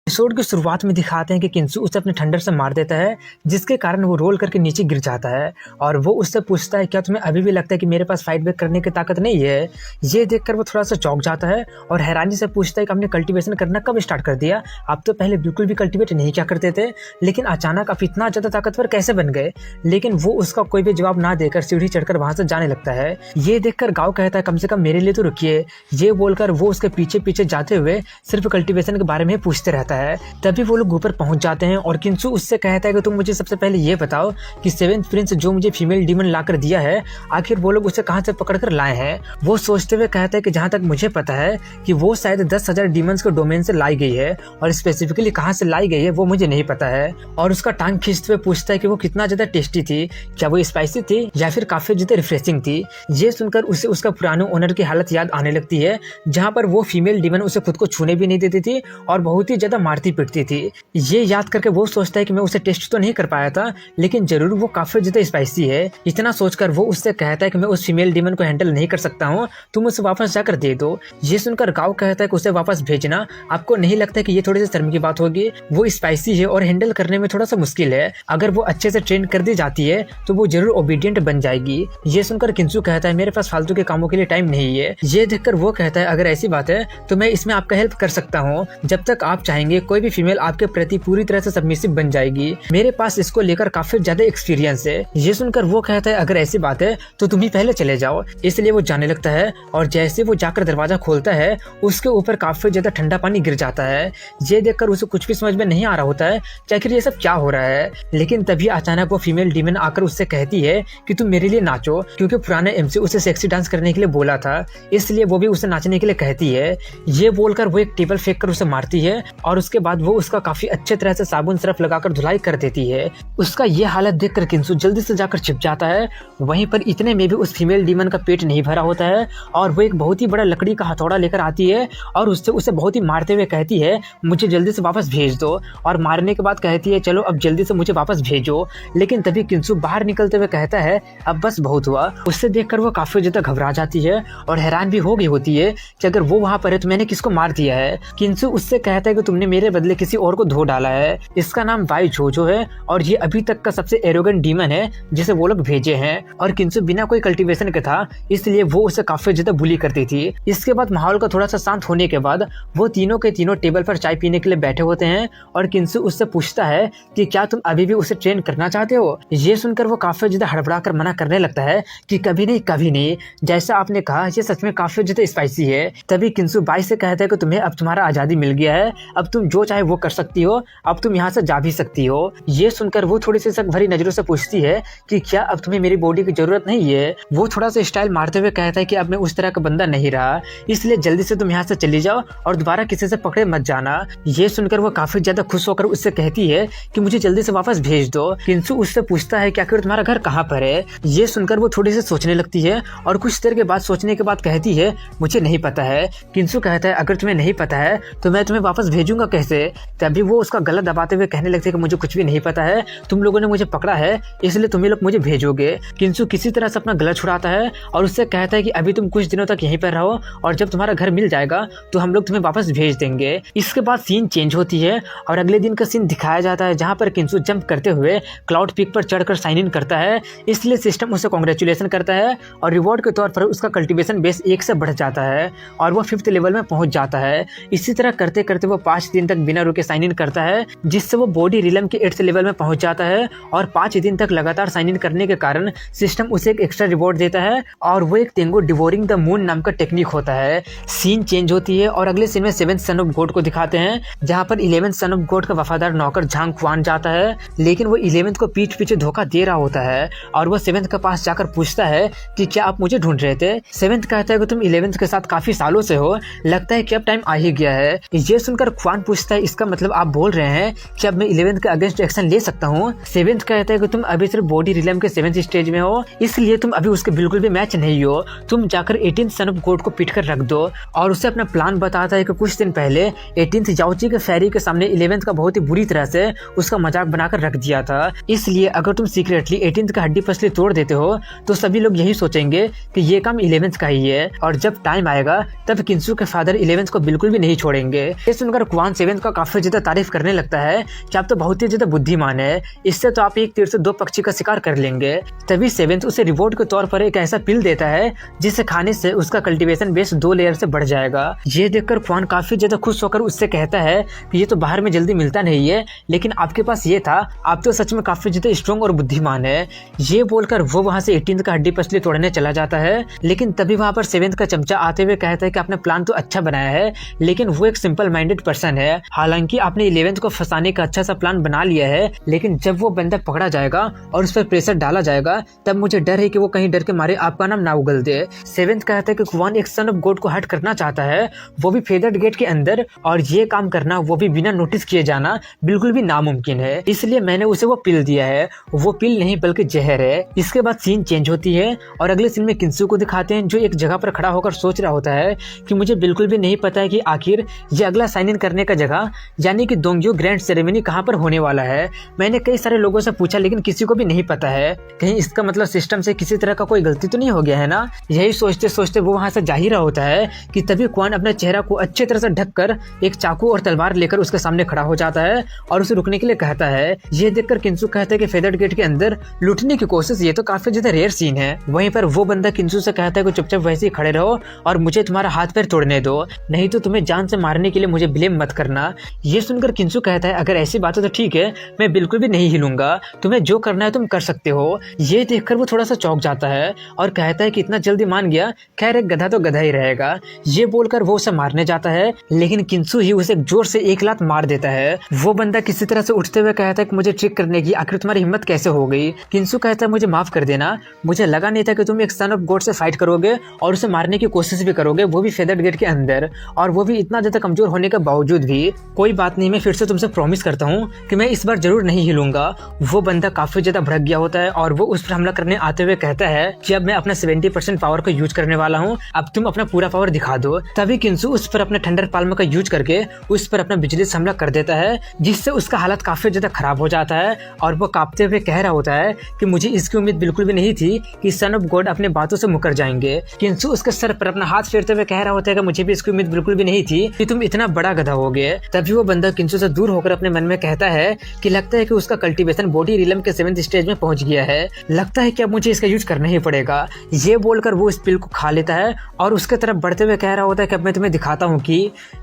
S1: एपिसोड की शुरुआत में दिखाते हैं कि किंसु उसे अपने थंडर से मार देता है, जिसके कारण वो रोल करके नीचे गिर जाता है और वो उससे पूछता है क्या तुम्हें अभी भी लगता है कि मेरे पास फाइट बैक करने की ताकत नहीं है? ये देखकर वो थोड़ा सा चौंक जाता है और हैरानी से पूछता है कि आपने कल्टीवेशन करना कब स्टार्ट कर दिया? आप तो पहले बिल्कुल भी कल्टीवेट नहीं क्या करते थे, लेकिन अचानक आप इतना ज्यादा ताकतवर कैसे बन गए? लेकिन वो उसका कोई भी जवाब ना देकर सीढ़ी चढ़कर वहां से जाने लगता है। ये देखकर गाँव कहता है कम से कम मेरे लिए तो रुकिए। ये बोलकर वो उसके पीछे पीछे जाते हुए सिर्फ कल्टीवेशन के बारे में पूछते रहता है। तभी वो लोग ऊपर पहुंच जाते हैं और किंसु उससे कहता है कि तुम मुझे सबसे पहले ये बताओ कि सेवेंथ प्रिंस जो मुझे फीमेल डीमन लाकर दिया है, आखिर वो लोग उसे कहां से पकड़ कर लाए हैं। वो सोचते हुए कहता है कि जहां तक मुझे पता है कि वो शायद 10,000 डीमंस के डोमेन से लाई गई है, और स्पेसिफिकली कहां से लाई गई है वो मुझे नहीं पता है। और उसका टांग खींचते हुए पूछता है कि वो कितना ज्यादा टेस्टी थी, क्या वो स्पाइसी थी या फिर काफी ज्यादा रिफ्रेशिंग थी। ये सुनकर उसे उसका पुराने ओनर की हालत याद आने लगती है, जहां पर वो फीमेल डीमन उसे खुद को छूने भी नहीं देती थी और बहुत ही ज्यादा मारती पीटती थी। ये याद करके वो सोचता है कि मैं उसे टेस्ट तो नहीं कर पाया था, लेकिन जरूर वो काफी ज्यादा स्पाइसी है। इतना सोचकर वो उससे कहता है कि मैं उस फीमेल डीमन को हैंडल नहीं कर सकता हूँ, तुम उसे वापस जाकर दे दो। ये सुनकर गाओ कहता है कि उसे वापस भेजना, आपको नहीं लगता कि ये थोड़ी सी शर्म की बात होगी? वो स्पाइसी है और हैंडल करने में थोड़ा सा मुश्किल है, अगर वो अच्छे से ट्रेन कर दी जाती है तो वो जरूर ओबीडियंट बन जाएगी। ये सुनकर किंसु कहता है मेरे पास फालतू के कामों के लिए टाइम नहीं है। ये देखकर वो कहता है अगर ऐसी बात है तो मैं इसमें आपका हेल्प कर सकता हूँ, जब तक आप चाहेंगे कोई भी फीमेल आपके प्रति पूरी तरह से सबमिसिव बन जाएगी, मेरे पास इसको लेकर काफी ज्यादा एक्सपीरियंस है। ये सुनकर वो कहता है अगर ऐसी बात है तो तुम ही पहले चले जाओ। इसलिए वो जाने लगता है और जैसे वो जाकर दरवाजा खोलता है उसके ऊपर काफी ज्यादा ठंडा पानी गिर जाता है। ये देखकर उसे कुछ भी समझ में नहीं आ रहा होता है कि आखिर ये सब क्या हो रहा है। लेकिन तभी अचानक वो फीमेल डीमन आकर उससे कहती है कि तुम मेरे लिए नाचो, क्योंकि पुराने एमसी उसे सेक्सी डांस करने के लिए बोला था, इसलिए वो भी उसे नाचने के लिए कहती है। ये बोलकर वो एक टेबल फेंक कर उसे मारती है और उसके बाद वो उसका काफी अच्छे तरह से साबुन सरफ लगाकर धुलाई कर देती है। उसका ये हालत देखकर किंसु जल्दी से जाकर छिप जाता है। वहीं पर इतने में भी उस फीमेल डीमन का पेट नहीं भरा होता है और वो एक बहुत ही बड़ा लकड़ी का हथौड़ा लेकर आती है और उससे उसे बहुत ही मारते हुए कहती है मुझे जल्दी से वापस भेज दो, और मारने के बाद कहती है चलो अब जल्दी से मुझे वापस भेजो। लेकिन तभी किंसु बाहर निकलते हुए कहता है अब बस बहुत हुआ। उससे देखकर वो काफी ज्यादा घबरा जाती है और हैरान भी हो गई होती है कि अगर वो वहां पर है तो मैंने किसको मार दिया है। किंसु उससे कहता है कि तुमने मेरे बदले किसी और को धो डाला है, इसका नाम वाई जोजो है और ये अभी तक का सबसे एरोगेंट डीमन है जिसे वो लोग भेजे हैं। और किंसु बिना कोई कल्टीवेशन के था, इसलिए वो उसे काफी ज्यादा बुली करती थी। इसके बाद माहौल का थोड़ा सा शांत होने के बाद वो तीनों के तीनों टेबल पर चाय पीने के लिए बैठे होते हैं और किंसु उससे पूछता है कि क्या तुम अभी भी उसे ट्रेन करना चाहते हो। ये सुनकर वो काफी ज्यादा हड़बड़ा कर मना करने लगता है कि कभी नहीं, जैसा आपने कहा ये सच में काफी ज्यादा स्पाइसी है। तभी किंसु बाई से कहता है कि तुम्हें अब तुम्हारा आजादी मिल गया है, अब तुम जो चाहे वो कर सकती हो, अब तुम यहाँ से जा भी सकती हो। ये सुनकर वो थोड़ी सी शक भरी नजरों से पूछती है कि क्या अब तुम्हें मेरी बॉडी की जरूरत नहीं है। वो थोड़ा सा स्टाइल मारते हुए कहता है कि अब मैं उस तरह का बंदा नहीं रहा, इसलिए जल्दी से तुम यहाँ से चली जाओ और दोबारा किसी से पकड़े मत जाना। ये सुनकर वो काफी ज्यादा खुश होकर उससे कहती है कि मुझे जल्दी से वापस भेज दो। किंसु उससे पूछता है कि आखिर तुम्हारा घर कहाँ पर है। ये सुनकर वो थोड़ी सी सोचने लगती है और कुछ देर के बाद सोचने के बाद कहती है मुझे नहीं पता है। किंसु कहता है अगर तुम्हें नहीं पता है तो मैं तुम्हें वापस भेजूंगा कैसे। तभी वो उसका गला दबाते हुए कहने लगते हैं कि मुझे कुछ भी नहीं पता है, तुम लोगों ने मुझे पकड़ा है इसलिए तुम लोग मुझे भेजोगे। किंसु किसी तरह से अपना गला छुड़ाता है और उससे कहता है कि अभी तुम कुछ दिनों तक यहीं पर रहो और जब तुम्हारा घर मिल जाएगा तो हम लोग तुम्हें वापस भेज देंगे। इसके बाद सीन चेंज होती है और अगले दिन का सीन दिखाया जाता है जहाँ पर किंसु जंप करते हुए क्लाउड पीक पर चढ़कर साइन इन करता है, इसलिए सिस्टम उसे कांग्रेचुलेशन करता है और रिवॉर्ड के तौर पर उसका कल्टीवेशन बेस 1 से बढ़ जाता है और वो 5th लेवल में पहुंच जाता है। इसी तरह करते करते वो 5 दिन तक बिना रुके साइन इन करता है, जिससे वो बॉडी रिलम के 8th लेवल में पहुंच जाता है और 5 दिन तक लगातार साइन इन करने के कारण सिस्टम उसे एक एक्स्ट्रा रिवॉर्ड देता है और वो एक तेंगो डिवोरिंग द मून नाम का टेक्निक होता है। सीन चेंज होती है और अगले सीन में 7th सन ऑफ गॉड को दिखाते हैं, जहाँ पर 11th सन ऑफ गॉड का वफादार नौकर झांग क्वान जाता है, लेकिन वो 11th को पीठ पीछे धोखा दे रहा होता है और वो 7th के पास जाकर पूछता है कि क्या आप मुझे ढूंढ रहे थे। 7th कहता है कि तुम 11th के साथ काफी सालों से हो, लगता है कि अब टाइम आ ही गया है। ये सुनकर क्वान पूछता है इसका मतलब आप बोल रहे हैं कि अब मैं 11th के अगेंस्ट एक्शन ले सकता हूँ। 7th कहता है कि तुम अभी सिर्फ बॉडी रिलम के 7th स्टेज में हो, इसलिए तुम अभी उसके बिल्कुल भी मैच नहीं हो, तुम जाकर 18th सन ऑफ गॉड को पीट कर रख दो। और उसे अपना प्लान बताता है कि कुछ दिन पहले 18th याओची के फेरी के सामने 11th का बहुत ही बुरी तरह से उसका मजाक बनाकर रख दिया था, इसलिए अगर तुम सीक्रेटली 18th का हड्डी पसली तोड़ देते हो तो सभी लोग यही सोचेंगे कि ये काम 11th का ही है और जब टाइम आएगा तब किंसु के फादर 11th को बिल्कुल भी नहीं छोड़ेंगे। ये सुनकर क्वान 7th का काफी ज्यादा तारीफ करने लगता है कि आप तो बहुत ही ज्यादा बुद्धिमान है, इससे तो आप एक तीर से 2 पक्षी का शिकार कर लेंगे। तभी 7th उसे रिवॉर्ड के तौर पर एक ऐसा पिल देता है जिसे खाने से उसका कल्टीवेशन बेस 2 लेयर से बढ़ जाएगा। ये देखकर क्वान काफी ज्यादा खुश होकर उससे कहता है कि ये तो बाहर में जल्दी मिलता नहीं है, लेकिन आपके पास ये था, आप तो सच में काफी ज्यादा स्ट्रॉन्ग और बुद्धिमान है। ये बोलकर वो वहां से 18th का हड्डी पसली तोड़ने चला जाता है, लेकिन तभी वहां पर 7th का चमचा आते हुए कहता है कि आपने प्लान तो अच्छा बनाया है, लेकिन वो एक सिंपल माइंडेड पर्सन है है, हालांकि आपने 11th को फंसाने का अच्छा सा प्लान बना लिया है, लेकिन जब वो बंदा पकड़ा जाएगा और उस पर प्रेशर डाला जाएगा तब मुझे डर है कि वो कहीं डर के मारे आपका नाम ना उगल दे। 7th कहता है कि क्वान एक सन ऑफ गॉड को हर्ट करना चाहता है, वो भी फेदर्ड गेट के अंदर, और ये काम करना वो भी बिना नोटिस किए जाना बिल्कुल भी नामुमकिन है। इसलिए मैंने उसे वो पिल दिया है। वो पिल नहीं बल्कि जहर है। इसके बाद सीन चेंज होती है और अगले सीन में किंसू को दिखाते हैं जो एक जगह पर खड़ा होकर सोच रहा होता है कि मुझे बिल्कुल भी नहीं पता है कि आखिर ये अगला साइन इन करने का जगह यानी कि दोंग्यो ग्रैंड सेरेमनी कहाँ पर होने वाला है। मैंने कई सारे लोगों से पूछा लेकिन किसी को भी नहीं पता है। कहीं इसका मतलब सिस्टम से किसी तरह का कोई गलती तो नहीं हो गया है ना। यही सोचते सोचते वो वहां से जा ही रहा होता है कि तभी क्वान अपने चेहरा को अच्छी तरह से ढककर एक चाकू और तलवार लेकर उसके सामने खड़ा हो जाता है और उसे रुकने के लिए कहता है। ये देखकर किंसू कहता है कि फेदर्ड गेट के अंदर लूटने की कोशिश, ये तो काफी ज्यादा रेयर सीन है। वहीं पर वो बंदा किंसू से कहता है कि चुपचाप वैसे ही खड़े रहो और मुझे तुम्हारा हाथ पैर तोड़ने दो, नहीं तो तुम्हें जान से मारने के लिए मुझे ब्लेम मत करना। ये सुनकर किंसू कहता है अगर ऐसी बात है तो ठीक है, मैं बिल्कुल भी नहीं हिलूंगा, तुम्हें जो करना है तुम कर सकते हो। ये देखकर वो थोड़ा सा चौंक जाता है और कहता है कि इतना जल्दी मान गया, खैर एक गधा तो गधा ही रहेगा। ये बोलकर वो उसे मारने जाता है लेकिन किंसू ही उसे जोर से एक लात मार देता है। वो बंदा किसी तरह से उठते हुए कहता है कि मुझे ट्रिक करने की आखिर तुम्हारी हिम्मत कैसे हो गई। किंसू कहता है मुझे माफ कर देना, मुझे लगा नहीं था कि तुम एक सन ऑफ गॉड से फाइट करोगे और उसे मारने की कोशिश भी करोगे, वो भी फेदर्ड गेट के अंदर, और वो भी इतना ज्यादा कमजोर होने के बावजूद भी। कोई बात नहीं, मैं फिर से तुमसे प्रॉमिस करता हूँ कि मैं इस बार जरूर नहीं हिलूंगा। वो बंदा काफी ज्यादा भड़क गया होता है और वो उस पर हमला करने आते हुए कहता है कि अब मैं अपना 70% पावर का यूज करने वाला हूँ, अब तुम अपना पूरा पावर दिखा दो। तभी किंसू उस पर अपने थंडर पाल्म का यूज करके उस पर अपना बिजली से हमला कर देता है, जिससे उसका हालत काफी ज्यादा खराब हो जाता है और वो कांपते हुए कह रहा होता है कि मुझे इसकी उम्मीद बिल्कुल भी नहीं थी कि सन ऑफ गॉड अपने बातों से मुकर जाएंगे। किंसू उसके सर पर अपना हाथ फेरते हुए कह रहा होता है कि मुझे भी इसकी उम्मीद बिल्कुल भी नहीं थी कि तुम इतना बड़ा गधा होगे। तभी वो बंदा किंसू से दूर होकर अपने मन में कहता है कि लगता है कि उसका कल्टीवेशन बॉडी रिलम के 7th स्टेज में पहुंच गया है, लगता है कि अब मुझे इसका यूज करना ही पड़ेगा। ये बोलकर वो इस पिल को खा लेता है और उसके तरफ बढ़ते हुए कह रहा होता है कि अब मैं तुम्हें दिखाता हूँ कि।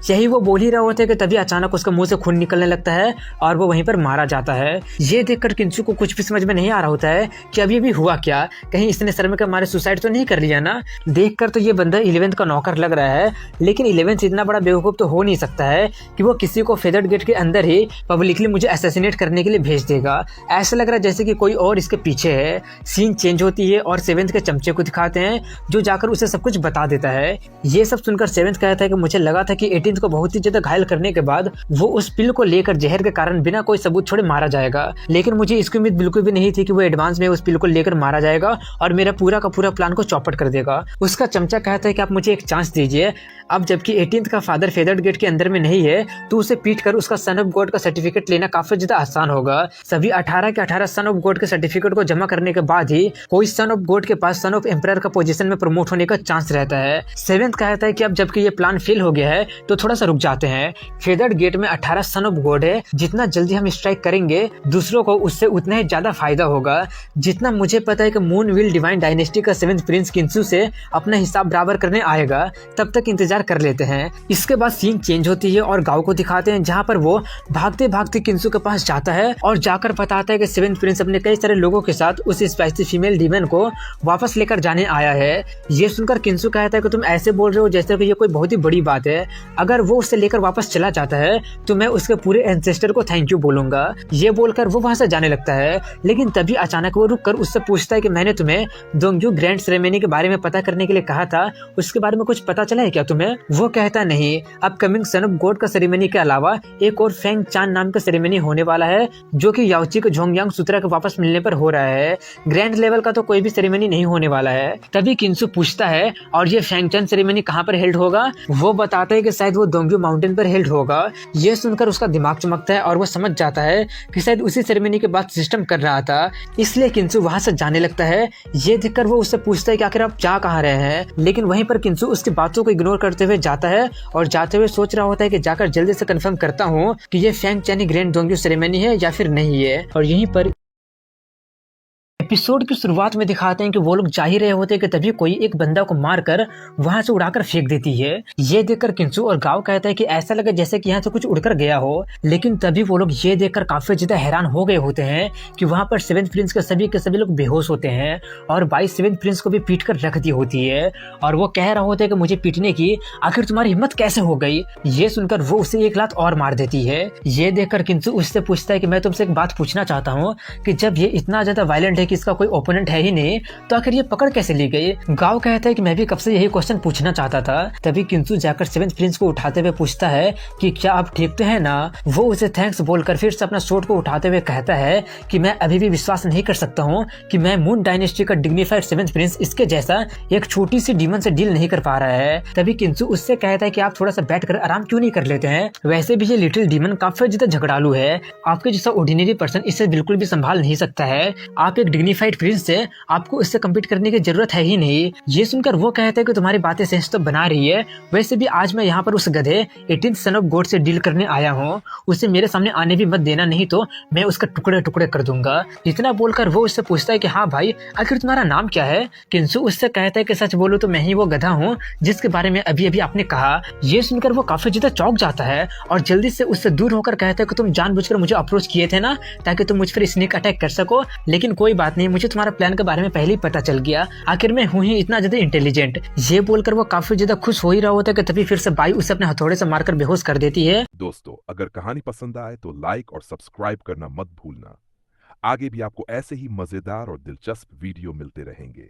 S1: यही वो बोल ही रहा होता है कि तभी अचानक उसका मुंह से खून निकलने लगता है और वो वहीं पर मारा जाता है। ये देखकर किंसू को कुछ भी समझ में नहीं आ रहा होता है कि अब ये भी हुआ क्या, कहीं इसने शर्म के मारे सुसाइड तो नहीं कर लिया ना। देखकर तो ये बंदा 11th का नौकर लग रहा है, लेकिन 11th इतना बड़ा बेवकूफ तो हो नहीं सकता है कि वो किसी को फेदर्ड गेट के अंदर ही पब्लिकली मुझे असैसिनेट करने के लिए भेज देगा। ऐसा लग रहा है जैसे कि कोई और इसके पीछे है। सीन चेंज होती है और 7th के चमचे को दिखाते हैं जो जाकर उसे सब कुछ बता देता है। ये सब सुनकर 7th कहता है कि मुझे लगा था कि 18th को बहुत ही ज्यादा घायल करने के बाद वो उस पिल को लेकर जहर के कारण बिना कोई सबूत छोड़े मारा जाएगा, लेकिन मुझे इसकी उम्मीद बिल्कुल भी नहीं थी कि वो एडवांस में उस पिल को लेकर मारा जाएगा और मेरा पूरा का पूरा प्लान को चौपट कर देगा। उसका चमचा कहता है कि आप मुझे एक चांस दीजिए। अब जबकि 18th का फादर फेदर्ड गेट के अंदर में नहीं है तो उसे पीट कर उसका सन ऑफ गॉड का सर्टिफिकेट लेना काफी ज्यादा आसान होगा। सभी 18 के 18 सन ऑफ गॉड के सर्टिफिकेट को जमा करने के बाद ही कोई सन ऑफ गॉड के पास सन ऑफ एम्परर का पोजीशन में प्रमोट होने का चांस रहता है। 7th कहता है कि अब जबकि ये प्लान फेल हो गया है तो थोड़ा सा रुक जाते हैं। फेदर्ड गेट में 18 सन ऑफ गॉड है, जितना जल्दी हम स्ट्राइक करेंगे दूसरों को उससे उतना ही ज्यादा फायदा होगा। जितना मुझे पता है कि मून विल डिवाइन डायनेस्टी का 7th प्रिंस किंसू से अपना हिसाब बराबर करने आएगा, तब तक इंतजार कर लेते हैं। इसके बाद सीन चेंज होती है और गांव को दिखाते हैं जहां पर वो भागते भागते किंसू के पास जाता है और जाकर बताता है कि 7th प्रिंस अपने कई सारे लोगों के साथ उस स्पाइसी फीमेल डीमन को वापस लेकर जाने आया है। ये सुनकर किंसू कहता है कि तुम ऐसे बोल रहे हो जैसे कि ये कोई बहुत ही बड़ी बात है, अगर वो उससे लेकर वापस चला जाता है तो मैं उसके पूरे एंसेस्टर को थैंक यू बोलूंगा। ये बोलकर वो वहां से जाने लगता है, लेकिन तभी अचानक वो रुककर उससे पूछता है कि मैंने तुम्हें दोंग्यो ग्रैंड सेरेमनी के बारे में पता करने के लिए कहा था, उसके बारे में कुछ पता चला है क्या तुम्हें? वो कहता नहीं, अपकमिंग सन ऑफ गॉड का सेरेमनी के अलावा एक और फेंग चान नाम का सेरेमनी होने वाला है जो कि याओची को झोंगयांग सूत्रा के वापस मिलने पर हो रहा है। ग्रैंड लेवल का तो कोई भी सेरेमनी नहीं होने वाला है। तभी किंसू पूछता है और ये फेंग चान सेरेमनी कहाँ पर हेल्ड होगा? वो बताता है कि शायद वो दोंग्यो माउंटेन पर हेल्ड होगा। ये सुनकर उसका दिमाग चमकता है और वो समझ जाता है कि शायद उसी सेरेमनी के बाद सिस्टम कर रहा था, इसलिए किंसू वहां से जाने लगता है। ये देखकर वो उससे पूछता है कि आखिर आप जा कहाँ रहे हैं, लेकिन वहीं पर किंसू उसकी बातों को इग्नोर करते हुए जाता है और जाते हुए सोच रहा होता है कि जाकर जल्दी से कंफर्म करता हूँ कि ये फेंग चानी ग्रैंड दोंग्यो सेरेमनी है या फिर नहीं है। और यहीं पर एपिसोड की शुरुआत में दिखाते हैं कि वो लोग जा ही रहे होते हैं कि तभी कोई एक बंदा को मारकर वहां से उड़ाकर फेंक देती है। ये देखकर किंसु और गाओ कहता है कि ऐसा लगे जैसे कि यहाँ से कुछ उड़कर गया हो, लेकिन तभी वो लोग ये देखकर काफी ज्यादा हैरान हो गए होते हैं कि वहां पर सेवेंथ प्रिंस के सभी लोग बेहोश होते हैं और बाई सेवेंथ प्रिंस को भी पीट कर रख दी होती है। और वो कह रहा होता है कि मुझे पीटने की आखिर तुम्हारी हिम्मत कैसे हो गई। ये सुनकर वो उसे एक लात और मार देती है। ये देखकर किंसु उससे पूछता है कि मैं तुमसे एक बात पूछना चाहता हूँ कि जब ये इतना ज्यादा वायलेंट है कि इसका कोई ओपोनेंट है ही नहीं, तो आखिर ये पकड़ कैसे ली गई। गाओ कहता है कि मैं भी कब से यही क्वेश्चन पूछना चाहता था। तभी किंसु जाकर सेवेंथ प्रिंस को उठाते हुए पूछता है कि क्या आप ठीक तो है ना। वो उसे थैंक्स बोलकर फिर से अपना स्वॉर्ड को उठाते हुए कहता है कि मैं अभी भी विश्वास नहीं कर सकता हूँ कि मैं मून डायनेस्टी का डिग्निफाइड सेवेंथ प्रिंस इसके जैसा एक छोटी सी डीमन से डील नहीं कर पा रहा है। तभी किंसु उससे कहता है कि आप थोड़ा सा बैठकर आराम क्यों नहीं कर लेते हैं। वैसे भी ये लिटिल डीमन काफी ज्यादा झगड़ालू है, आपके जैसा ऑर्डिनरी पर्सन इसे बिल्कुल भी संभाल नहीं सकता है। आप एक डिग्निफाइड प्रिंस से, आपको इससे कम्पीट करने की जरूरत है ही नहीं। ये सुनकर वो कहते हैं कि तुम्हारी बातें सेंस तो बना रही है, वैसे भी आज मैं यहाँ पर उस गधे 18th सन ऑफ गॉड से डील करने आया हूँ, उसे मेरे सामने आने भी मत देना, नहीं तो मैं उसका टुकड़े टुकड़े कर दूंगा। इतना बोलकर वो उससे पूछता है कि हाँ भाई आखिर तुम्हारा नाम क्या है। किंसु उससे कहता है कि सच बोलो तो मैं ही वो गधा हूँ जिसके बारे में अभी अभी आपने कहा। ये सुनकर वो काफी ज्यादा चौंक जाता है और जल्दी से उससे दूर होकर कहता है कि तुम जानबूझकर मुझे अप्रोच किए थे ना ताकि तुम मुझ पर स्नेक अटैक कर सको, लेकिन कोई बात नहीं, मुझे तुम्हारा प्लान के बारे में पहले ही पता चल गया, आखिर मैं हूँ ही इतना ज्यादा इंटेलिजेंट। ये बोलकर वो काफी ज्यादा खुश हो ही रहा होता है कि तभी फिर से बाई उसे अपने हथौड़े से मारकर बेहोश कर देती है।
S2: दोस्तों, अगर कहानी पसंद आए तो लाइक और सब्सक्राइब करना मत भूलना। आगे भी आपको ऐसे ही मजेदार और दिलचस्प वीडियो मिलते रहेंगे।